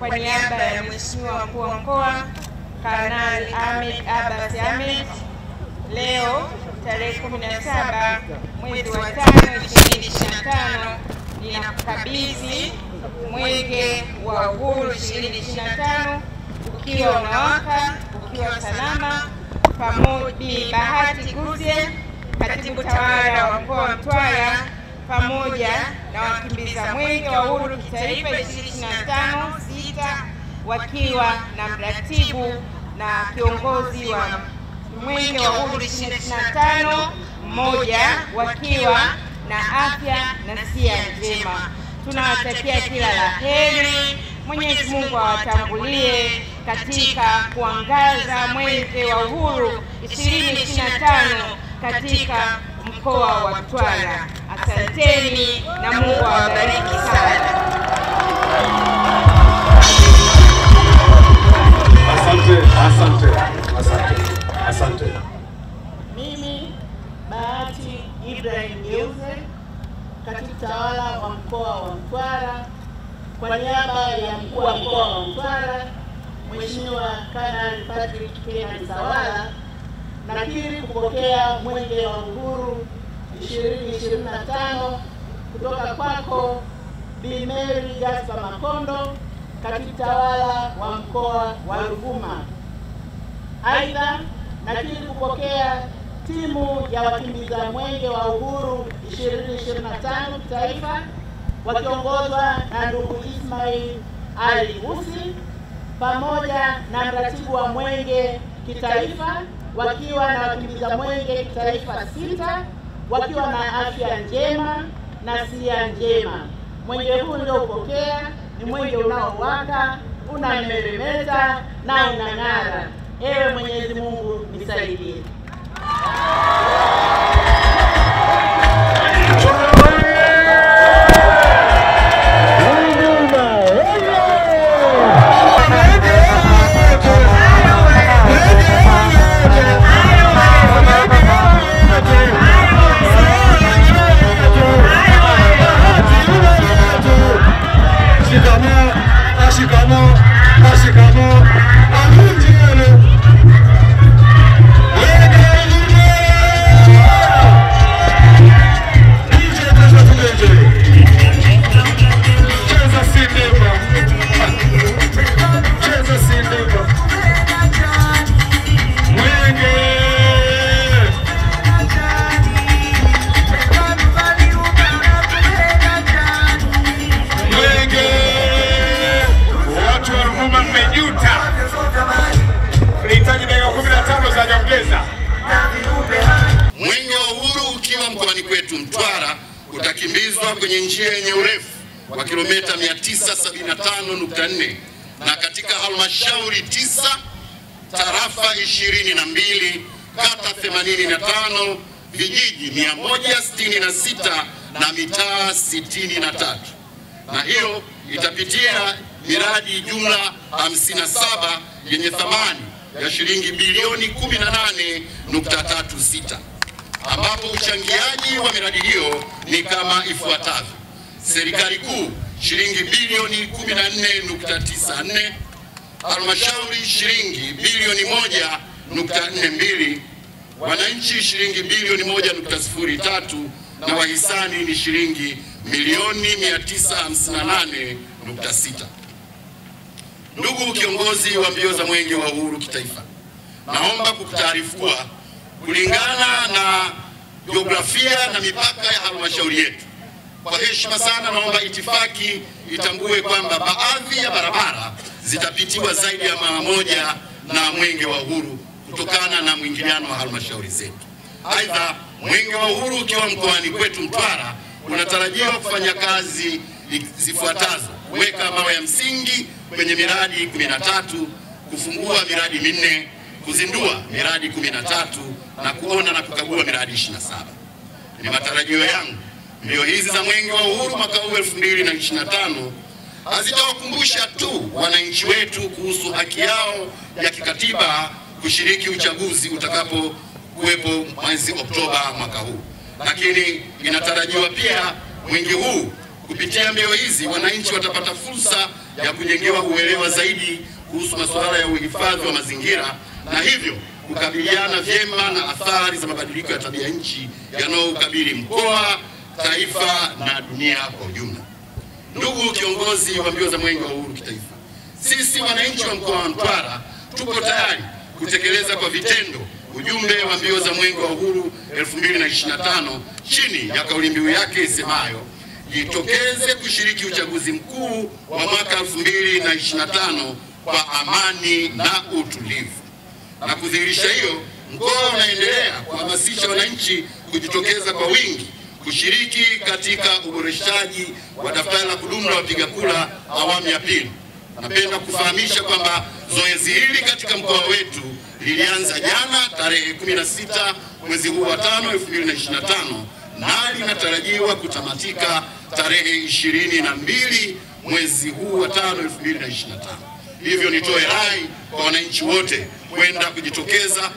kwa niaba ya Mheshimiwa Mkuu wa Mkoa Kanali Ahmed Abbas Ahmed, leo tarehe 17 mwezi wa 5 2025 ninakukabidhi Mwenge wa Uhuru 2025 ukiwa unawaka, ukiwa salama, pamoja Bi Bahati Guzie, Katibu Tawala wa Mkoa wa Mtwara, pamoja na wakimbiza Mwenge wa Uhuru kitaifa 2025 6 wakiwa na mratibu na kiongozi wa Mwenge wa Uhuru 2025 mmoja, wakiwa na afya na sia njema. Tunawatakia kila la heri. Mwenyezi Mungu awatangulie katika kuangaza Mwenge wa Uhuru 2025 katika mkoa wa Mtwara. Asanteni na Mungu awabariki sana. Asante. Mimi Bahati Ibrahim Geuze, Katibu Tawala wa Mkoa wa Mtwara, kwa niaba ya Mkuu wa Mkoa wa Mtwara Mheshimiwa Kanali Patrick Kennedy Sawala, nakiri kupokea Mwenge wa Uhuru 2025 kutoka kwako Bi Mary Gaspar Makondo, Katibu Tawala wa Mkoa wa Ruvuma. Aidha, nakiri kupokea timu ya wakimbiza Mwenge wa Uhuru 2025 kitaifa wakiongozwa na ndugu Ismail Ali Usi, pamoja na mratibu wa Mwenge kitaifa wakiwa na wakimbiza Mwenge kitaifa 6 wakiwa na afya njema na sia njema. Mwenge huu niliopokea ni mwenge unaowaka, unameremeta na unang'ara. Ewe Mwenyezi Mungu nisaidie. Mwenge wa Uhuru ukiwa mkoani kwetu Mtwara utakimbizwa kwenye njia yenye urefu wa kilomita 975.4 na katika halmashauri 9, tarafa 22, kata 85, vijiji 166 na mitaa 63. Na hiyo itapitia miradi jumla 57 yenye thamani ya shilingi bilioni 18.36, ambapo uchangiaji wa miradi hiyo ni kama ifuatavyo: serikali kuu shilingi bilioni 14.94, halmashauri shilingi bilioni 1.42, wananchi shilingi bilioni 1.03 na wahisani ni shilingi milioni 958.6. Ndugu kiongozi wa mbio za Mwenge wa Uhuru kitaifa, naomba kukutaarifu kuwa kulingana na jiografia na mipaka ya halmashauri yetu, kwa heshima sana naomba itifaki itambue kwamba baadhi ya barabara zitapitiwa zaidi ya mara moja na Mwenge wa Uhuru kutokana na mwingiliano wa halmashauri zetu. Aidha, Mwenge wa Uhuru ukiwa mkoani kwetu Mtwara unatarajiwa kufanya kazi zifuatazo: kuweka mawe ya msingi kwenye miradi 13, kufungua miradi 4, kuzindua miradi 13 na kuona na kukagua miradi 27. Ni matarajio yangu mbio hizi za Mwenge wa Uhuru mwaka 2025 hazitawakumbusha tu wananchi wetu kuhusu haki yao ya kikatiba kushiriki uchaguzi utakapokuwepo mwezi Oktoba mwaka huu, lakini inatarajiwa pia mwenge huu kupitia mbio hizi wananchi watapata fursa ya kujengewa uelewa zaidi kuhusu masuala ya uhifadhi wa mazingira na hivyo kukabiliana vyema na athari za mabadiliko ya tabia nchi yanayokabili mkoa, taifa na dunia kwa ujumla. Ndugu kiongozi wa mbio za Mwenge wa Uhuru kitaifa, sisi wananchi wa mkoa wa Mtwara tuko tayari kutekeleza kwa vitendo ujumbe wa mbio za Mwenge wa Uhuru 2025 chini ya kauli mbiu yake isemayo jitokeze kushiriki uchaguzi mkuu wa mwaka 2025 kwa amani na utulivu. Na kudhihirisha hiyo, mkoa unaendelea kuhamasisha wananchi kujitokeza kwa wingi kushiriki katika uboreshaji wa daftari la kudumu la wapiga kura awamu ya pili. Napenda kufahamisha kwamba zoezi hili katika mkoa wetu lilianza jana tarehe 16 mwezi huu wa 5 2025 na linatarajiwa kutamatika tarehe 22 mwezi huu wa 5 2025. Hivyo nitoe rai kwa wananchi wote kwenda kujitokeza